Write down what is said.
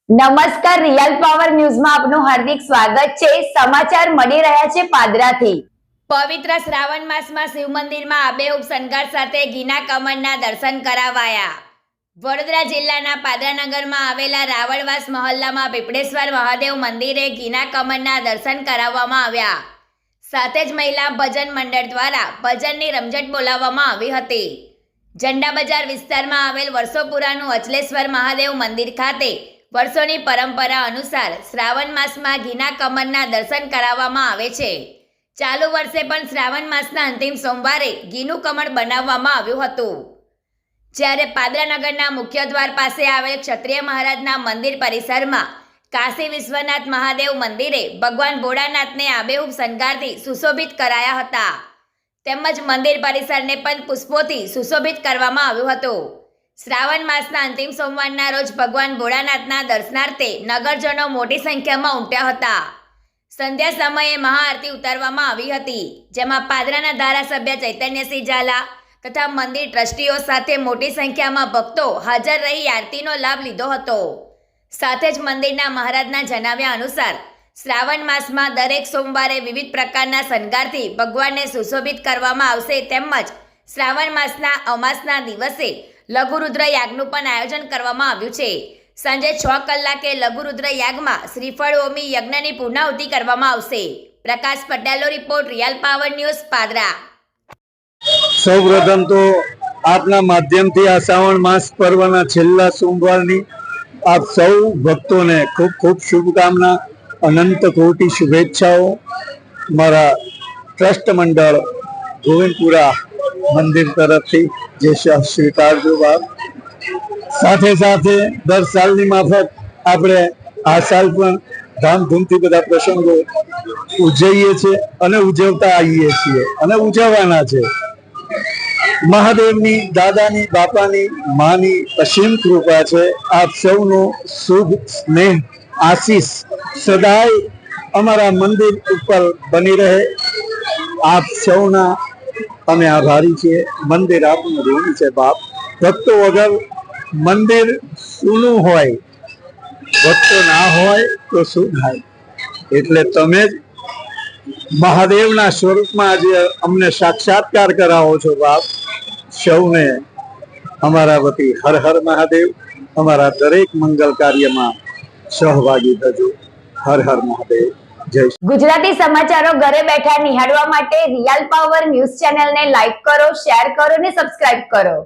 નમસ્કાર, real power ન્યૂઝમાં આપનું હાર્દિક સ્વાગત છે। સમાચાર મળી રહ્યા છે પાદરાથી। પવિત્ર શ્રાવણ માસમાં શિવ મંદિરમાં આબેહૂબ શણગાર સાથે ઘીના કમળના દર્શન કરાવાયા। વડોદરા જિલ્લાના પાદરા નગરમાં આવેલા રાવળવાસ મહોલ્લામાં પીપળેશ્વર મહાદેવ મંદિરે ઘીના કમળના દર્શન કરાવવામાં આવ્યા। સાથે જ મહિલા ભજન મંડળ દ્વારા ભજનની રમઝટ બોલાવવામાં આવી હતી। ઝંડા બજાર વિસ્તારમાં આવેલ વર્ષો પુરાનું અચલેશ્વર મહાદેવ મંદિર ખાતે વર્ષોની પરંપરા અનુસાર શ્રાવણ માસમાં ઘીના કમળના દર્શન કરાવવામાં આવે છે। ચાલુ વર્ષે પણ શ્રાવણ માસના અંતિમ સોમવારે ઘીનું કમળ બનાવવામાં આવ્યું હતું। જ્યારે પાદરા નગરના મુખ્ય દ્વાર પાસે આવેલ ક્ષત્રિય મહારાજના મંદિર પરિસરમાં કાશી વિશ્વનાથ મહાદેવ મંદિરે ભગવાન ભોળાનાથને આબેહૂબ શણગારથી સુશોભિત કરાયા હતા। તેમજ મંદિર પરિસરને પણ પુષ્પોથી સુશોભિત કરવામાં આવ્યું હતું। શ્રાવણ માસના અંતિમ સોમવારના રોજ ભગવાન ભોળાનાથના દર્શનાર્થે નગરજનો મોટી સંખ્યામાં ઉમટ્યા હતા। સંધ્યા સમયે મહાઆરતી ઉતારવામાં આવી હતી, જેમાં પાદરાના ધારાસભ્ય ચૈતન્યસિંહ ઝાલા તથા મંદિર ટ્રસ્ટીઓ સાથે મોટી સંખ્યામાં ભક્તો હાજર રહી આરતીનો લાભ લીધો હતો। સાથે જ મંદિરના મહારાજના જણાવ્યા અનુસાર શ્રાવણ માસમાં દરેક સોમવારે વિવિધ પ્રકારના શણગારથી ભગવાનને સુશોભિત કરવામાં આવશે। તેમજ શ્રાવણ માસના અમાસના દિવસે લઘુરુદ્ર યાગનું પણ આયોજન કરવામાં આવ્યું છે। સાંજે 6 કલાકે લઘુરુદ્ર યાગમાં શ્રીફળ હોમી યજ્ઞની પૂર્ણાહુતિ કરવામાં આવશે। પ્રકાશ પટેલનો report, real power news, Padra. સૌપ્રથમ તો આપના માધ્યમથી આ શ્રાવણ માસ પર્વના છેલ્લા સોમવારની આપ સૌ ભક્તોને ખૂબ ખૂબ શુભકામના, અનંત કોટી શુભેચ્છાઓ। મારા ટ્રસ્ટ મંડળ ગોવિંદપુરા મંદિર તરફથી જે સ્વીકારજો બાપ। સાથે સાથે દર સાલની માફક આપણે આ સાલ પણ ધામધૂમથી બધા પ્રસંગો ઉજવીએ છીએ અને ઉજવતા આવીએ છીએ અને ઉજવવાના છે। મહાદેવની, દાદાની, બાપાની, માની અસીમ કૃપા છે। આપ સૌનો શુભ સ્નેહ, આશીષ સદાય અમારા મંદિર ઉપર બની રહે। આપ સૌના અમે આભારી છીએ। મંદિર આપનું ઋણી છે બાપ। ભક્તો વગર મંદિર સૂનું હોય, ભક્તો ના હોય તો શું થાય? એટલે તમે જ મહાદેવના સ્વરૂપમાં આજે અમને સાક્ષાત્કાર કરાવો છો બાપ। સૌને અમારા વતી હર હર મહાદેવ। અમારા દરેક મંગલ કાર્યમાં સહભાગી થજો। હર હર મહાદેવ, જય। ગુજરાતી સમાચારો ઘરે બેઠા નિહાળવા માટે રિયલ પાવર ન્યૂઝ ચેનલને લાઈક કરો, શેર કરો અને સબસ્ક્રાઇબ કરો।